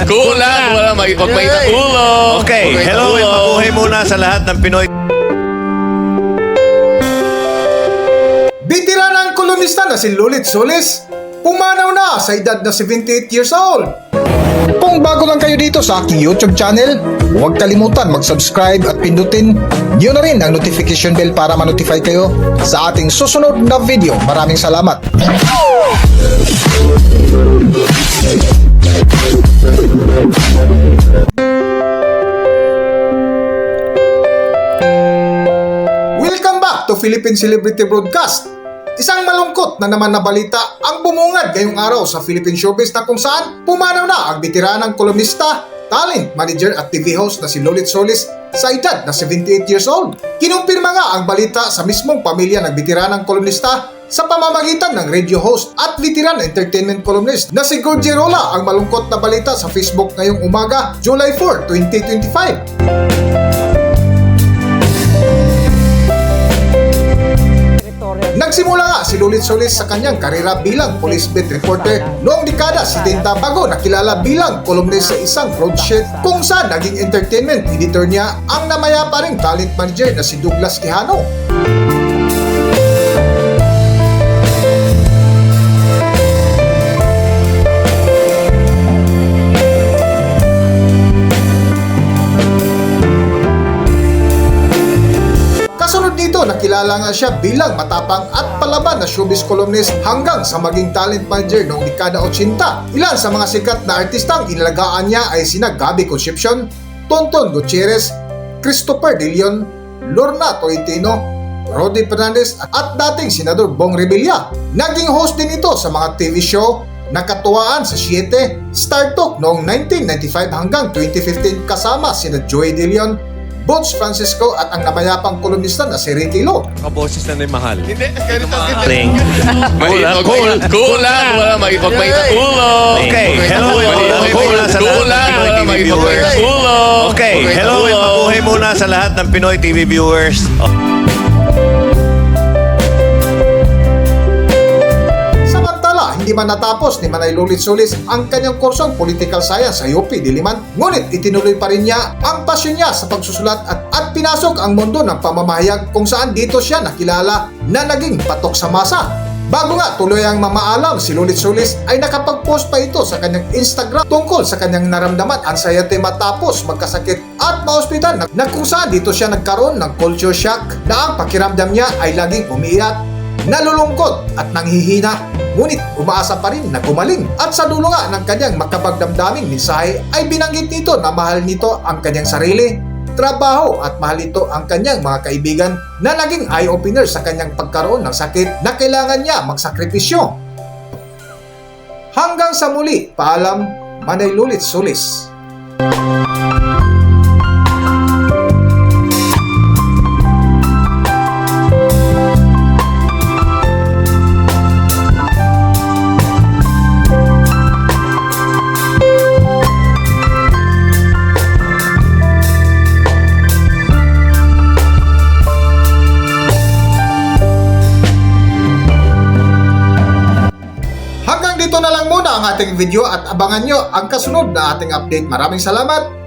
Kulang. Wag may ulo. Okay, hello. Mabuhay muna sa lahat ng Pinoy. Veteranang kolonista na si Lulit Solis, pumanaw na sa edad na 78 years old. Kung bago lang kayo dito sa aking YouTube channel, huwag kalimutan mag-subscribe at pindutin niyo na rin ang notification bell para ma-notify kayo sa ating susunod na video. Maraming salamat. Welcome back to Philippine Celebrity Broadcast. Isang malungkot na naman na balita ang bumungad ngayong araw sa Philippine Showbiz na kung saan pumanaw na ang veteranang kolumnista, talent manager at TV host na si Lulit Solis sa edad na 78 years old. Kinumpirma nga ang balita sa mismong pamilya ng veteranang kolumnista sa pamamagitan ng radio host at veteran entertainment columnist na si Gorgie Rola ang malungkot na balita sa Facebook ngayong umaga, July 4, 2025. Nagsimula nga si Lulit Solis sa kanyang karera bilang police beat reporter noong dekada 70 bago nakilala bilang columnist sa isang broadsheet kung saan naging entertainment editor niya ang namayapa ring talent manager na si Douglas Quijano. Kasunod nito, nakilala nga siya bilang matapang at palaban na showbiz columnist hanggang sa maging talent manager noong dekada 80. Ilan sa mga sikat na artistang inalagaan niya ay sina Gabby Concepcion, Tonton Gutierrez, Christopher De Leon, Lorna Tolentino, Rodi Fernandez at dating Senador Bong Revilla. Naging host din ito sa mga TV show na katuwaan sa 7, Star Talk noong 1995 hanggang 2015 kasama sina Joey De Leon, Bones Francisco at ang namayapang kolumnista na si Ricky Lo. Kaboses na ni Mahal. Hindi, kulang. Wag may ulo. Okay, hello. Mabuhay muna sa lahat ng Pinoy TV viewers. Okay, hello. Mabuhay muna sa lahat ng Pinoy TV viewers. Samantala, hindi man natapos ni Manay Lulit Solis ang kanyang kursong Political Science sa UP Diliman, ngunit itinuloy pa rin niya ang pasyon niya sa pagsusulat at pinasok ang mundo ng pamamahayag kung saan dito siya nakilala na naging patok sa masa. Bago nga tuloy ang mamaalam, si Lulit Solis ay nakapag-post pa ito sa kanyang Instagram tungkol sa kanyang naramdaman anxiety matapos magkasakit at maospital na kung saan dito siya nagkaroon ng culture shock na ang pakiramdam niya ay laging umiiyak, nalulungkot at nanghihina, ngunit umaasa pa rin na gumaling. At sa dulo nga ng kanyang makapagdamdaming mensahe ay binanggit nito na mahal nito ang kanyang sarili, trabaho at mahal nito ang kanyang mga kaibigan na naging eye-opener sa kanyang pagkaroon ng sakit na kailangan niya magsakripisyo. Hanggang sa muli, paalam, Manay Lulit Solis. Dito na lang muna ang ating video at abangan nyo ang kasunod na ating update. Maraming salamat!